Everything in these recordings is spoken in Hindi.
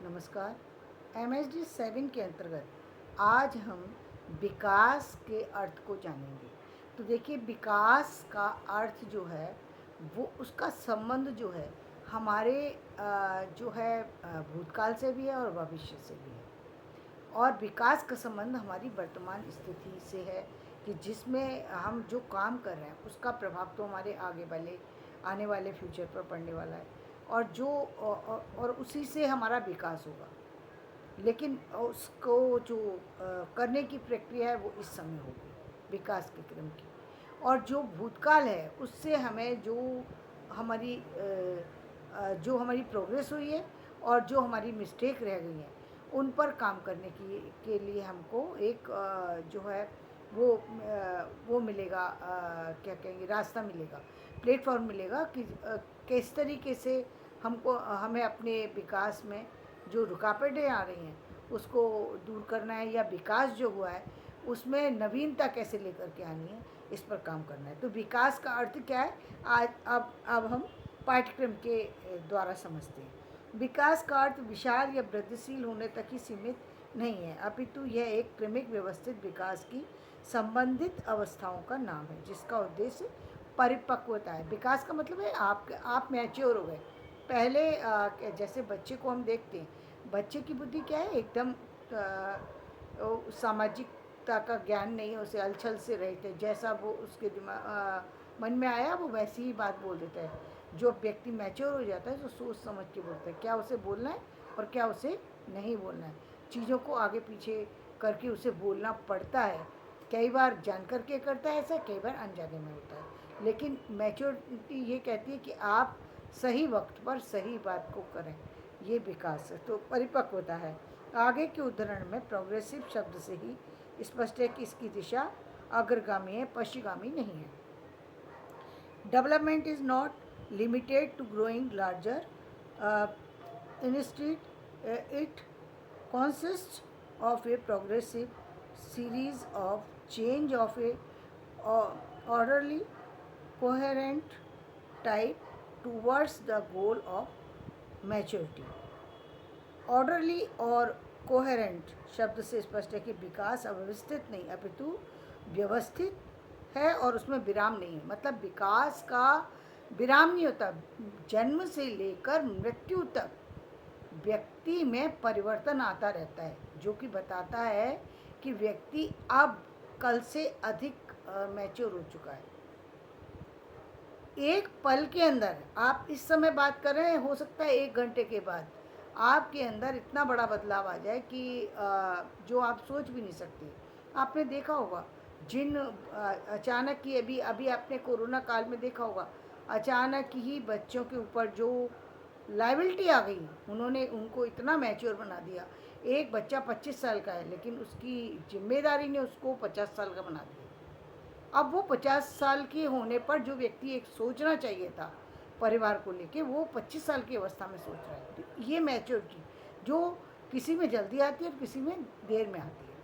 नमस्कार। MSD 7 के अंतर्गत आज हम विकास के अर्थ को जानेंगे। तो देखिए, विकास का अर्थ जो है वो उसका संबंध जो है हमारे जो है भूतकाल से भी है और भविष्य से भी है। और विकास का संबंध हमारी वर्तमान स्थिति से है कि जिसमें हम जो काम कर रहे हैं उसका प्रभाव तो हमारे आगे वाले आने वाले फ्यूचर पर पड़ने वाला है। और और उसी से हमारा विकास होगा। लेकिन उसको जो करने की प्रक्रिया है वो इस समय होगी विकास के क्रम की। और जो भूतकाल है उससे हमें जो हमारी प्रोग्रेस हुई है और जो हमारी मिस्टेक रह गई हैं उन पर काम करने की के लिए हमको एक जो है वो मिलेगा, क्या कहेंगे, रास्ता मिलेगा, प्लेटफॉर्म मिलेगा कि किस तरीके से हमें अपने विकास में जो रुकावटें आ रही हैं उसको दूर करना है, या विकास जो हुआ है उसमें नवीनता कैसे लेकर के आनी है, इस पर काम करना है। तो विकास का अर्थ क्या है, आज अब हम पाठ्यक्रम के द्वारा समझते हैं। विकास का अर्थ विशाल या वृद्धिशील होने तक ही सीमित नहीं है, अपितु यह एक क्रमिक व्यवस्थित विकास की संबंधित अवस्थाओं का नाम है जिसका उद्देश्य परिपक्वता है। विकास का मतलब है आप मैच्योर हो गए। पहले जैसे बच्चे को हम देखते हैं, बच्चे की बुद्धि क्या है, एकदम सामाजिकता का ज्ञान नहीं है, उसे अलछल से रहते, जैसा वो उसके मन में आया वो वैसी ही बात बोल देता है। जो व्यक्ति मैच्योर हो जाता है तो सोच समझ के बोलता है क्या उसे बोलना है और क्या उसे नहीं बोलना है। चीज़ों को आगे पीछे करके उसे बोलना पड़ता है। कई बार जान करके करता है ऐसा, कई बार अनजाने में होता है। लेकिन मैच्योरिटी ये कहती है कि आप सही वक्त पर सही बात को करें, ये विकास है। तो परिपक्वता है। आगे के उदाहरण में प्रोग्रेसिव शब्द से ही स्पष्ट है कि इसकी दिशा अग्रगामी है, पश्चिगामी नहीं है। Development is not limited to growing larger, instead it consists of a progressive series of change of a orderly coherent type towards the goal of maturity। Orderly और कोहेरेंट शब्द से स्पष्ट है कि विकास अव्यवस्थित नहीं अपितु व्यवस्थित है और उसमें विराम नहीं है। मतलब विकास का विराम नहीं होता, जन्म से लेकर मृत्यु तक व्यक्ति में परिवर्तन आता रहता है, जो कि बताता है कि व्यक्ति अब कल से अधिक मैच्योर हो चुका है। एक पल के अंदर आप इस समय बात कर रहे हैं, हो सकता है 1 घंटे के बाद आपके अंदर इतना बड़ा बदलाव आ जाए कि जो आप सोच भी नहीं सकते। आपने देखा होगा जिन अचानक ही अभी अभी आपने कोरोना काल में देखा होगा, अचानक ही बच्चों के ऊपर जो लाइबिलिटी आ गई, उन्होंने उनको इतना मैच्योर बना दिया। एक बच्चा 25 साल का है लेकिन उसकी जिम्मेदारी ने उसको 50 साल का बना दिया। अब वो 50 साल के होने पर जो व्यक्ति एक सोचना चाहिए था परिवार को लेके, वो 25 साल की अवस्था में सोच रहा है। तो ये मैच्योरिटी जो किसी में जल्दी आती है और किसी में देर में आती है।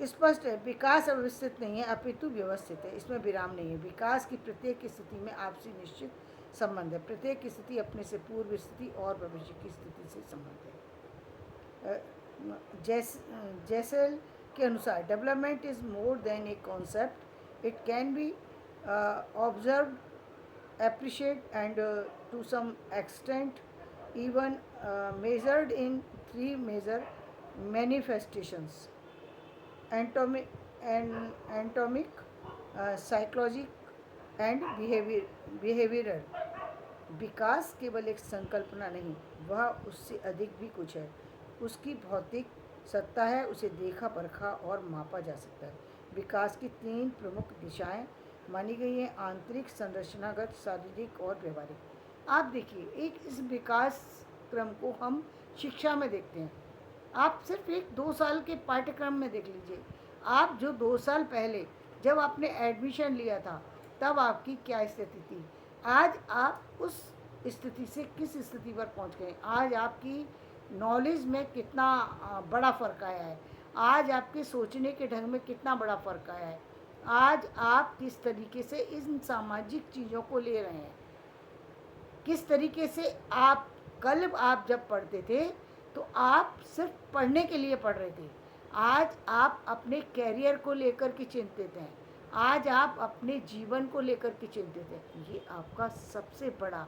स्पष्ट है, विकास अव्यवस्थित नहीं है अपितु व्यवस्थित है, इसमें विराम नहीं है। विकास की प्रत्येक स्थिति में आपसी निश्चित संबंध है। प्रत्येक स्थिति अपने से पूर्व स्थिति और भविष्य की स्थिति से संबंध है। जैसल के अनुसार development is more than a concept, it can be observe, appreciate and to some extent even measured in 3 major manifestations: anatomic psychologic and behavioral। विकास केवल एक संकल्पना नहीं, वह उससे अधिक भी कुछ है। उसकी भौतिक सत्ता है, उसे देखा परखा और मापा जा सकता है। विकास की 3 प्रमुख दिशाएं मानी गई हैं: आंतरिक, संरचनागत, शारीरिक और व्यवहारिक। आप देखिए, एक इस विकास क्रम को हम शिक्षा में देखते हैं। आप सिर्फ 1-2 साल के पाठ्यक्रम में देख लीजिए। आप जो 2 साल पहले जब आपने एडमिशन लिया था तब आपकी क्या स्थिति थी, आज आप उस स्थिति से किस स्थिति पर पहुंच गए। आज आपकी नॉलेज में कितना बड़ा फ़र्क आया है, आज आपके सोचने के ढंग में कितना बड़ा फ़र्क आया है, आज आप किस तरीके से इन सामाजिक चीज़ों को ले रहे हैं। किस तरीके से आप कल आप जब पढ़ते थे तो आप सिर्फ पढ़ने के लिए पढ़ रहे थे, आज आप अपने कैरियर को लेकर के चिंतित हैं, आज आप अपने जीवन को लेकर के चिंतित हैं। ये आपका सबसे बड़ा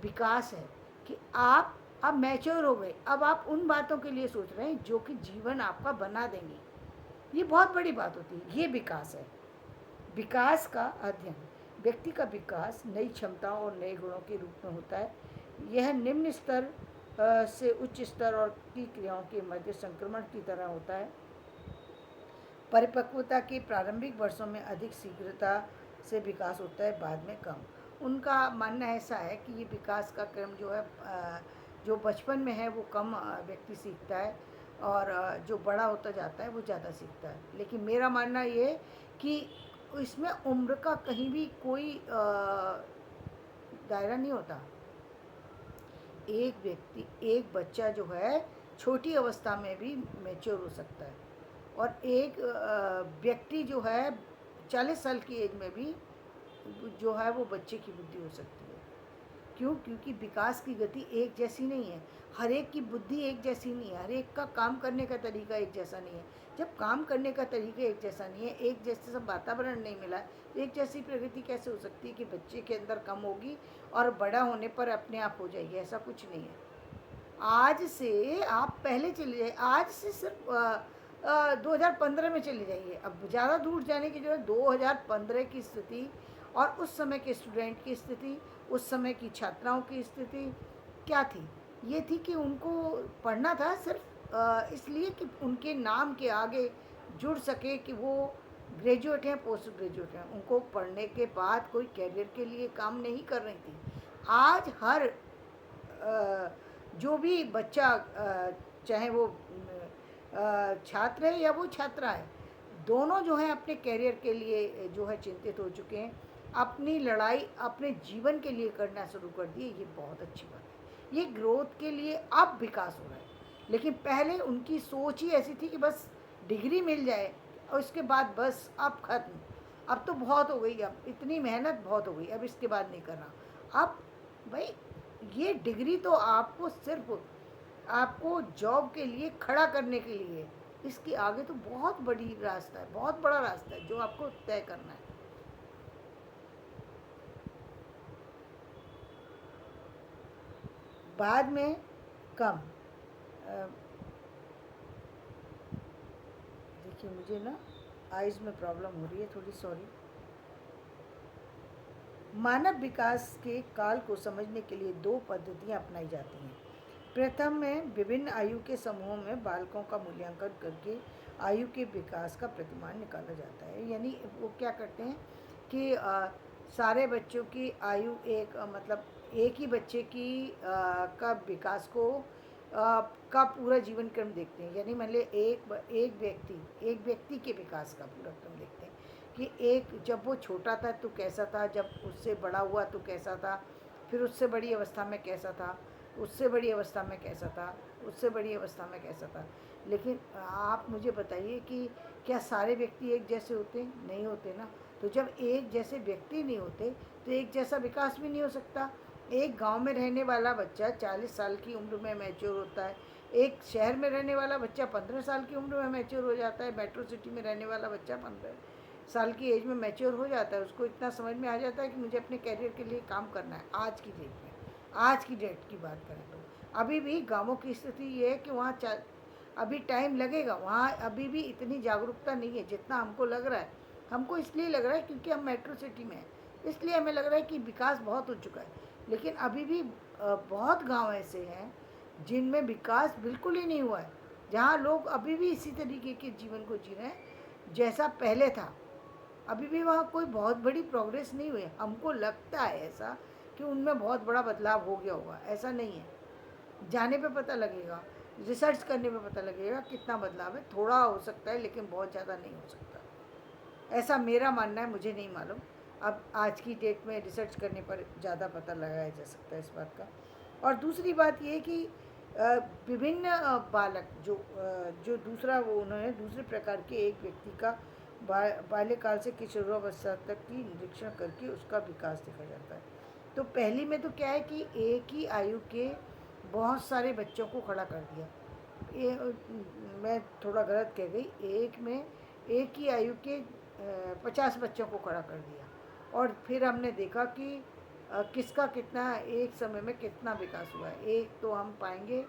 विकास है कि आप अब मैच्योर हो गए, अब आप उन बातों के लिए सोच रहे हैं जो कि जीवन आपका बना देंगे। ये बहुत बड़ी बात होती है, ये विकास है। विकास का अध्ययन, व्यक्ति का विकास नई क्षमताओं और नए गुणों के रूप में होता है। यह निम्न स्तर से उच्च स्तर और की क्रियाओं के मध्य संक्रमण की तरह होता है। परिपक्वता के प्रारंभिक वर्षों में अधिक शीघ्रता से विकास होता है, बाद में कम। उनका मानना ऐसा है कि ये विकास का क्रम जो है जो बचपन में है वो कम व्यक्ति सीखता है, और जो बड़ा होता जाता है वो ज़्यादा सीखता है। लेकिन मेरा मानना ये कि इसमें उम्र का कहीं भी कोई दायरा नहीं होता। एक व्यक्ति, एक बच्चा जो है छोटी अवस्था में भी मैच्योर हो सकता है, और एक व्यक्ति जो है 40 साल की एज में भी जो है वो बच्चे की बुद्धि हो सकती है। क्यों? क्योंकि विकास की गति एक जैसी नहीं है, हर एक की बुद्धि एक जैसी नहीं है, हर एक का काम करने का तरीका एक जैसा नहीं है। जब काम करने का तरीका एक जैसा नहीं है, एक जैसा सब वातावरण नहीं मिला, एक जैसी प्रगति कैसे हो सकती है कि बच्चे के अंदर कम होगी और बड़ा होने पर अपने आप हो जाएगी? ऐसा कुछ नहीं है। आज से आप पहले चले जाइए, आज से सिर्फ 2015 में चले जाइए, अब ज़्यादा दूर जाने की जरूरत। 2015 की स्थिति और उस समय के स्टूडेंट की स्थिति, उस समय की छात्राओं की स्थिति क्या थी? ये थी कि उनको पढ़ना था सिर्फ इसलिए कि उनके नाम के आगे जुड़ सके कि वो ग्रेजुएट हैं, पोस्ट ग्रेजुएट हैं। उनको पढ़ने के बाद कोई कैरियर के लिए काम नहीं कर रही थी। आज हर जो भी बच्चा चाहे वो छात्र है या वो छात्रा है, दोनों जो हैं अपने कैरियर के लिए जो है चिंतित हो चुके हैं, अपनी लड़ाई अपने जीवन के लिए करना शुरू कर दिए। ये बहुत अच्छी बात है, ये ग्रोथ के लिए अब विकास हो रहा है। लेकिन पहले उनकी सोच ही ऐसी थी कि बस डिग्री मिल जाए और उसके बाद बस अब खत्म, अब तो बहुत हो गई, अब इतनी मेहनत बहुत हो गई, अब इसके बाद नहीं करना। अब भाई ये डिग्री तो आपको सिर्फ आपको जॉब के लिए खड़ा करने के लिए है, इसके आगे तो बहुत बड़ी रास्ता है, बहुत बड़ा रास्ता है जो आपको तय करना है। बाद में कम देखिए मुझे ना आइज़ में प्रॉब्लम हो रही है थोड़ी, सॉरी। मानव विकास के काल को समझने के लिए दो पद्धतियाँ अपनाई जाती हैं। प्रथम में विभिन्न आयु के समूहों में बालकों का मूल्यांकन करके आयु के विकास का प्रतिमान निकाला जाता है। यानी वो क्या करते हैं कि सारे बच्चों की आयु मतलब एक ही बच्चे की का विकास को का पूरा जीवन क्रम देखते हैं। यानी मान लीजिए एक व्यक्ति के विकास का पूरा क्रम देखते हैं कि एक जब वो छोटा था तो कैसा था, जब उससे बड़ा हुआ तो कैसा था, फिर उससे बड़ी अवस्था में कैसा था, उससे बड़ी अवस्था में कैसा था, उससे बड़ी अवस्था में कैसा था। लेकिन आप मुझे बताइए कि क्या सारे व्यक्ति एक जैसे होते हैं? नहीं होते ना। तो जब एक जैसे व्यक्ति नहीं होते तो एक जैसा विकास भी नहीं हो सकता। एक गांव में रहने वाला बच्चा 40 साल की उम्र में मैच्योर होता है, एक शहर में रहने वाला बच्चा 15 साल की उम्र में मैच्योर हो जाता है, मेट्रो सिटी में रहने वाला बच्चा 15 साल की एज में मैच्योर हो जाता है। उसको इतना समझ में आ जाता है कि मुझे अपने कैरियर के लिए काम करना है। आज की डेट में, आज की डेट की बात करें तो अभी भी गाँवों की स्थिति ये है कि वहाँ अभी टाइम लगेगा, वहाँ अभी भी इतनी जागरूकता नहीं है जितना हमको लग रहा है। हमको इसलिए लग रहा है क्योंकि हम मेट्रो सिटी में हैं, इसलिए हमें लग रहा है कि विकास बहुत हो चुका है। लेकिन अभी भी बहुत गांव ऐसे हैं जिनमें विकास बिल्कुल ही नहीं हुआ है, जहाँ लोग अभी भी इसी तरीके के जीवन को जी रहे हैं जैसा पहले था। अभी भी वहाँ कोई बहुत बड़ी प्रोग्रेस नहीं हुई है। हमको लगता है ऐसा कि उनमें बहुत बड़ा बदलाव हो गया होगा, ऐसा नहीं है। जाने पे पता लगेगा, रिसर्च करने पे पता लगेगा कितना बदलाव है। थोड़ा हो सकता है लेकिन बहुत ज़्यादा नहीं हो सकता, ऐसा मेरा मानना है, मुझे नहीं मालूम। अब आज की डेट में रिसर्च करने पर ज़्यादा पता लगाया जा सकता है इस बात का। और दूसरी बात ये कि विभिन्न बालक जो दूसरा वो उन्होंने दूसरे प्रकार के एक व्यक्ति का बाल्यकाल से किशोरावस्था तक की निरीक्षण करके उसका विकास देखा जाता है। तो पहली में तो क्या है कि एक ही आयु के बहुत सारे बच्चों को खड़ा कर दिया। ये मैं थोड़ा गलत कह गई, एक में एक ही आयु के 50 बच्चों को खड़ा कर दिया। और फिर हमने देखा कि किसका कितना एक समय में कितना विकास हुआ है। एक तो हम पाएंगे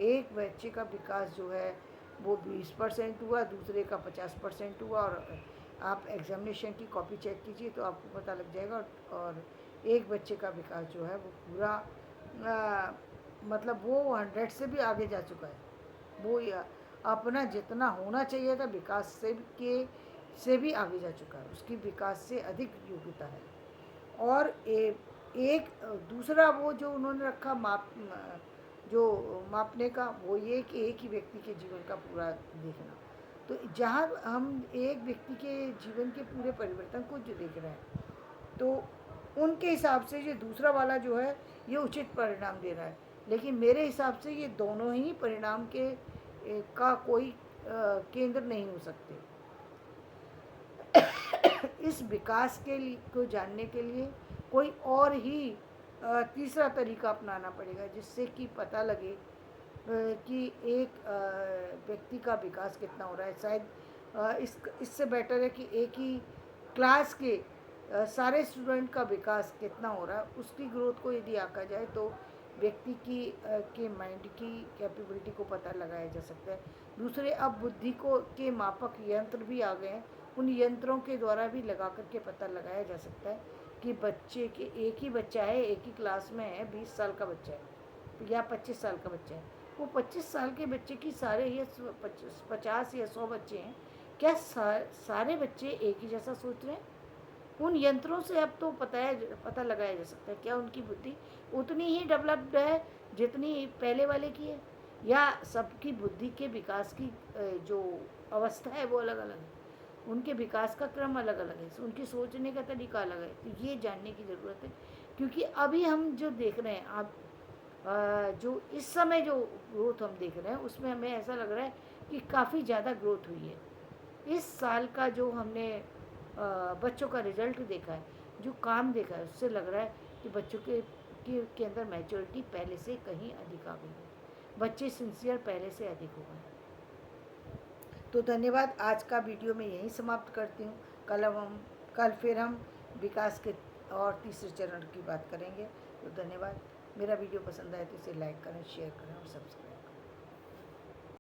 एक बच्चे का विकास जो है वो 20% हुआ, दूसरे का 50% हुआ। और आप एग्जामिनेशन की कॉपी चेक कीजिए तो आपको पता लग जाएगा। और एक बच्चे का विकास जो है वो पूरा मतलब वो 100 से भी आगे जा चुका है। वो अपना जितना होना चाहिए था विकास से भी आगे जा चुका है, उसकी विकास से अधिक योग्यता है। और एक दूसरा वो जो उन्होंने रखा जो मापने का, वो ये कि एक ही व्यक्ति के जीवन का पूरा देखना। तो जहाँ हम एक व्यक्ति के जीवन के पूरे परिवर्तन को जो देख रहे हैं, तो उनके हिसाब से ये दूसरा वाला जो है ये उचित परिणाम दे रहा है। लेकिन मेरे हिसाब से ये दोनों ही परिणाम के का कोई केंद्र नहीं हो सकते। इस विकास के लिए को जानने के लिए कोई और ही तीसरा तरीका अपनाना पड़ेगा, जिससे कि पता लगे कि एक व्यक्ति का विकास कितना हो रहा है। शायद इससे बेटर है कि एक ही क्लास के सारे स्टूडेंट का विकास कितना हो रहा है, उसकी ग्रोथ को यदि आंका जाए तो व्यक्ति के माइंड की कैपेबिलिटी को पता लगाया जा सकता है। दूसरे, अब बुद्धि को के मापक यंत्र भी आ गए हैं, उन यंत्रों के द्वारा भी लगा करके पता लगाया जा सकता है कि बच्चे के एक ही बच्चा है, एक ही क्लास में है, 20 साल का बच्चा है या 25 साल का बच्चा है। वो 25 साल के बच्चे की सारे ये 50 या 100 बच्चे हैं, क्या सारे बच्चे एक ही जैसा सोच रहे हैं? उन यंत्रों से अब तो पता लगाया जा सकता है क्या उनकी बुद्धि उतनी ही डेवलप्ड है जितनी पहले वाले की है, या सबकी बुद्धि के विकास की जो अवस्था है वो अलग अलग है, उनके विकास का क्रम अलग अलग है, उनकी सोचने का तरीका अलग है। तो ये जानने की ज़रूरत है, क्योंकि अभी हम जो देख रहे हैं, आप जो इस समय जो ग्रोथ हम देख रहे हैं उसमें हमें ऐसा लग रहा है कि काफ़ी ज़्यादा ग्रोथ हुई है। इस साल का जो हमने बच्चों का रिजल्ट देखा है, जो काम देखा है, उससे लग रहा है कि बच्चों के अंदर मैच्योरिटी पहले से कहीं अधिक आ गई है, बच्चे सिंसियर पहले से अधिक हो गए। तो धन्यवाद, आज का वीडियो मैं यहीं समाप्त करती हूँ। कल फिर हम विकास के और तीसरे चरण की बात करेंगे। तो धन्यवाद। मेरा वीडियो पसंद आए तो इसे लाइक करें, शेयर करें और सब्सक्राइब